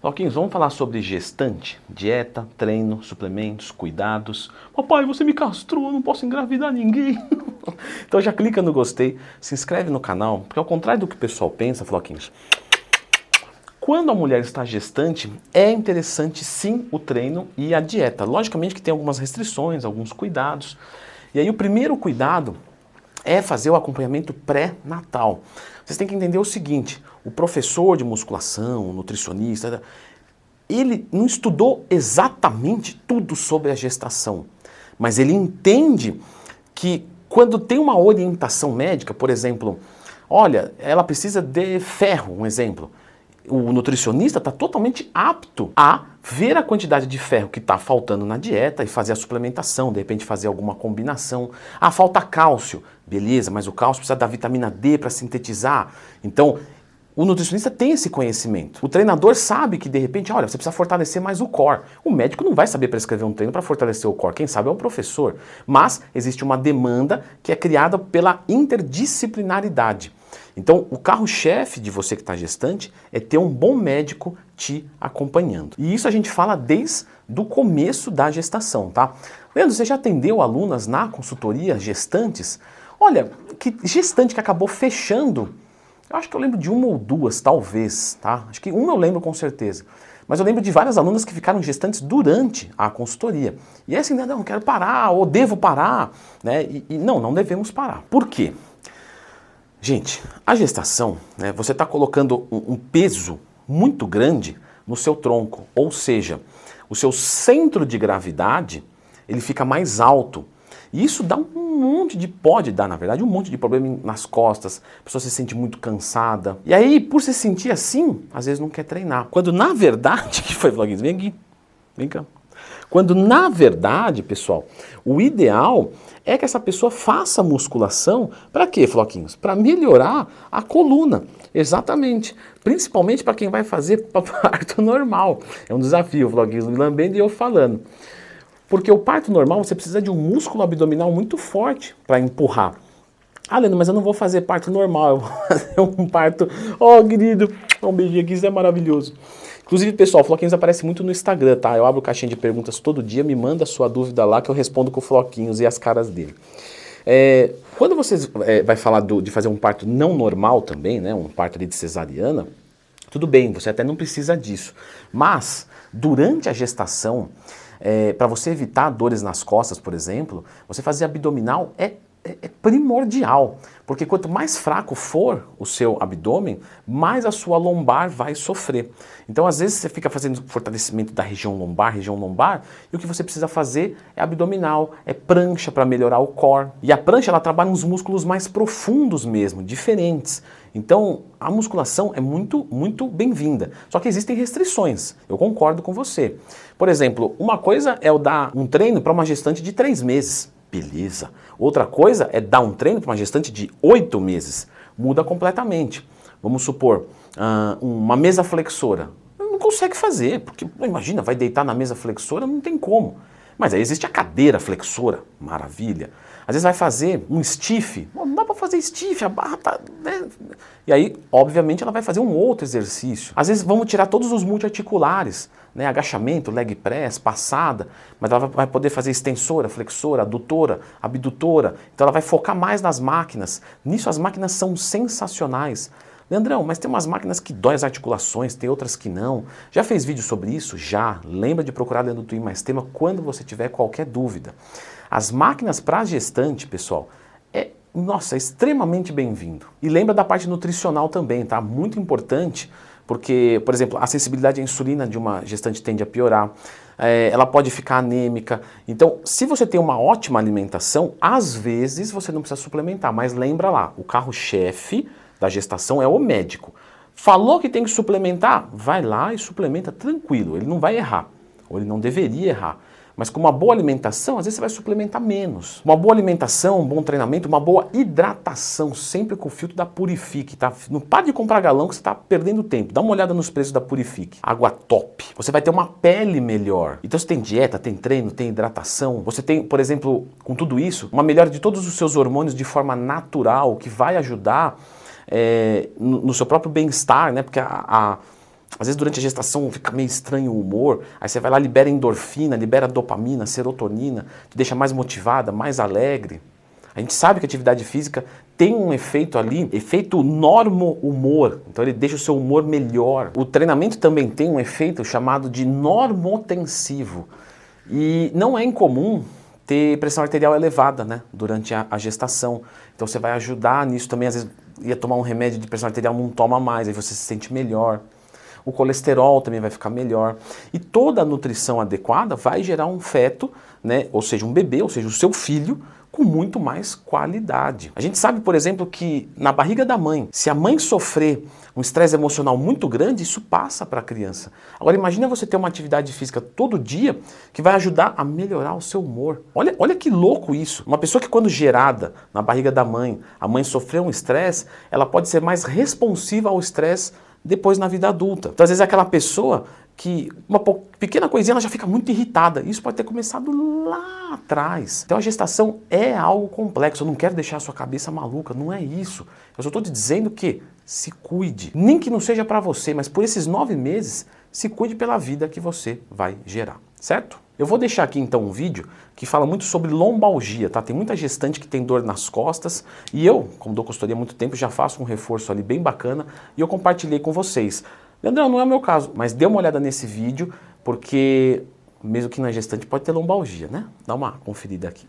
Floquinhos, vamos falar sobre gestante, dieta, treino, suplementos, cuidados. Papai, você me castrou, eu não posso engravidar ninguém. Então já clica no gostei, se inscreve no canal, porque ao contrário do que o pessoal pensa, Floquinhos, quando a mulher está gestante, é interessante sim o treino e a dieta. Logicamente que tem algumas restrições, alguns cuidados. E aí o primeiro cuidado é fazer o acompanhamento pré-natal. Vocês têm que entender o seguinte, o professor de musculação, o nutricionista, ele não estudou exatamente tudo sobre a gestação, mas ele entende que quando tem uma orientação médica, por exemplo, olha, ela precisa de ferro, um exemplo, o nutricionista está totalmente apto a ver a quantidade de ferro que está faltando na dieta e fazer a suplementação, de repente fazer alguma combinação. Ah, falta cálcio. Beleza, mas o cálcio precisa da vitamina D para sintetizar. Então, o nutricionista tem esse conhecimento. O treinador sabe que, de repente, olha, você precisa fortalecer mais o core. O médico não vai saber prescrever um treino para fortalecer o core. Quem sabe é o professor. Mas existe uma demanda que é criada pela interdisciplinaridade. Então, o carro-chefe de você que está gestante é ter um bom médico te acompanhando. E isso a gente fala desde o começo da gestação, tá? Leandro, você já atendeu alunas na consultoria gestantes? Olha, que gestante que acabou fechando, eu acho que eu lembro de uma ou duas, talvez, tá? Acho que uma eu lembro com certeza. Mas eu lembro de várias alunas que ficaram gestantes durante a consultoria. E é assim, não, quero parar, ou devo parar, né? E não devemos parar. Por quê? Gente, a gestação, né, você está colocando um peso muito grande no seu tronco, ou seja, o seu centro de gravidade ele fica mais alto. E isso dá pode dar na verdade, um monte de problema nas costas, a pessoa se sente muito cansada. E aí, por se sentir assim, às vezes não quer treinar. Quando na verdade, que foi, Floquinhos? Vem aqui, vem cá. Quando na verdade, pessoal, o ideal é que essa pessoa faça musculação, para quê, Floquinhos? Para melhorar a coluna, exatamente. Principalmente para quem vai fazer parto normal. É um desafio, Floquinhos, me lambendo e eu falando. Porque o parto normal você precisa de um músculo abdominal muito forte para empurrar. Ah, Leandro, mas eu não vou fazer parto normal, eu vou fazer um parto... Oh, querido, um beijinho aqui, isso é maravilhoso. Inclusive, pessoal, o Floquinhos aparece muito no Instagram, tá? Eu abro caixinha de perguntas todo dia, me manda a sua dúvida lá que eu respondo com o Floquinhos e as caras dele. Quando você vai falar de fazer um parto não normal também, né? Um parto ali de cesariana, tudo bem, você até não precisa disso. Mas, durante a gestação, para você evitar dores nas costas, por exemplo, você fazer abdominal é primordial, porque quanto mais fraco for o seu abdômen, mais a sua lombar vai sofrer. Então, às vezes, você fica fazendo fortalecimento da região lombar, e o que você precisa fazer é abdominal, é prancha para melhorar o core. E a prancha, ela trabalha nos músculos mais profundos mesmo, diferentes. Então, a musculação é muito, muito bem-vinda. Só que existem restrições, eu concordo com você. Por exemplo, uma coisa é eu dar um treino para uma gestante de 3 meses. Beleza. Outra coisa é dar um treino para uma gestante de 8 meses. Muda completamente. Vamos supor, uma mesa flexora. Não consegue fazer, porque imagina, vai deitar na mesa flexora, não tem como. Mas aí existe a cadeira flexora, maravilha. Às vezes vai fazer um stiff, não dá para fazer stiff, a barra tá... Né? E aí, obviamente, ela vai fazer um outro exercício. Às vezes vamos tirar todos os multiarticulares, né? Agachamento, leg press, passada, mas ela vai poder fazer extensora, flexora, adutora, abdutora. Então ela vai focar mais nas máquinas. Nisso as máquinas são sensacionais. Leandrão, mas tem umas máquinas que dói as articulações, tem outras que não. Já fez vídeo sobre isso? Já. Lembra de procurar Leandro Twin Mais Tema quando você tiver qualquer dúvida. As máquinas para gestante, pessoal, é extremamente bem-vindo. E lembra da parte nutricional também, tá? Muito importante, porque, por exemplo, a sensibilidade à insulina de uma gestante tende a piorar. Ela pode ficar anêmica. Então, se você tem uma ótima alimentação, às vezes você não precisa suplementar. Mas lembra lá, o carro-chefe da gestação é o médico. Falou que tem que suplementar? Vai lá e suplementa tranquilo, ele não vai errar, ou ele não deveria errar. Mas com uma boa alimentação, às vezes você vai suplementar menos. Uma boa alimentação, um bom treinamento, uma boa hidratação, sempre com o filtro da Purifique, tá? Não para de comprar galão que você está perdendo tempo. Dá uma olhada nos preços da Purifique. Água top. Você vai ter uma pele melhor. Então você tem dieta, tem treino, tem hidratação. Você tem, por exemplo, com tudo isso, uma melhora de todos os seus hormônios de forma natural, que vai ajudar no seu próprio bem-estar, né? Porque Às vezes durante a gestação fica meio estranho o humor, aí você vai lá, libera endorfina, libera dopamina, serotonina, te deixa mais motivada, mais alegre. A gente sabe que a atividade física tem um efeito ali, efeito normo-humor, então ele deixa o seu humor melhor. O treinamento também tem um efeito chamado de normotensivo e não é incomum ter pressão arterial elevada, né, durante a gestação. Então você vai ajudar nisso também, às vezes ia tomar um remédio de pressão arterial, não toma mais, aí você se sente melhor. O colesterol também vai ficar melhor. E toda a nutrição adequada vai gerar um feto, né, ou seja, um bebê, ou seja, o seu filho, com muito mais qualidade. A gente sabe, por exemplo, que na barriga da mãe, se a mãe sofrer um estresse emocional muito grande, isso passa para a criança. Agora imagina você ter uma atividade física todo dia que vai ajudar a melhorar o seu humor. Olha que louco isso. Uma pessoa que quando gerada na barriga da mãe, a mãe sofreu um estresse, ela pode ser mais responsiva ao estresse depois na vida adulta. Então às vezes é aquela pessoa que uma pequena coisinha ela já fica muito irritada. Isso pode ter começado lá atrás. Então a gestação é algo complexo. Eu não quero deixar a sua cabeça maluca, não é isso. Eu só estou te dizendo que se cuide. Nem que não seja para você, mas por esses 9 meses, se cuide pela vida que você vai gerar, certo? Eu vou deixar aqui então um vídeo que fala muito sobre lombalgia, tá? Tem muita gestante que tem dor nas costas e eu, como dou consultoria há muito tempo, já faço um reforço ali bem bacana e eu compartilhei com vocês. Leandrão, não é o meu caso, mas dê uma olhada nesse vídeo porque mesmo que na gestante pode ter lombalgia, né? Dá uma conferida aqui.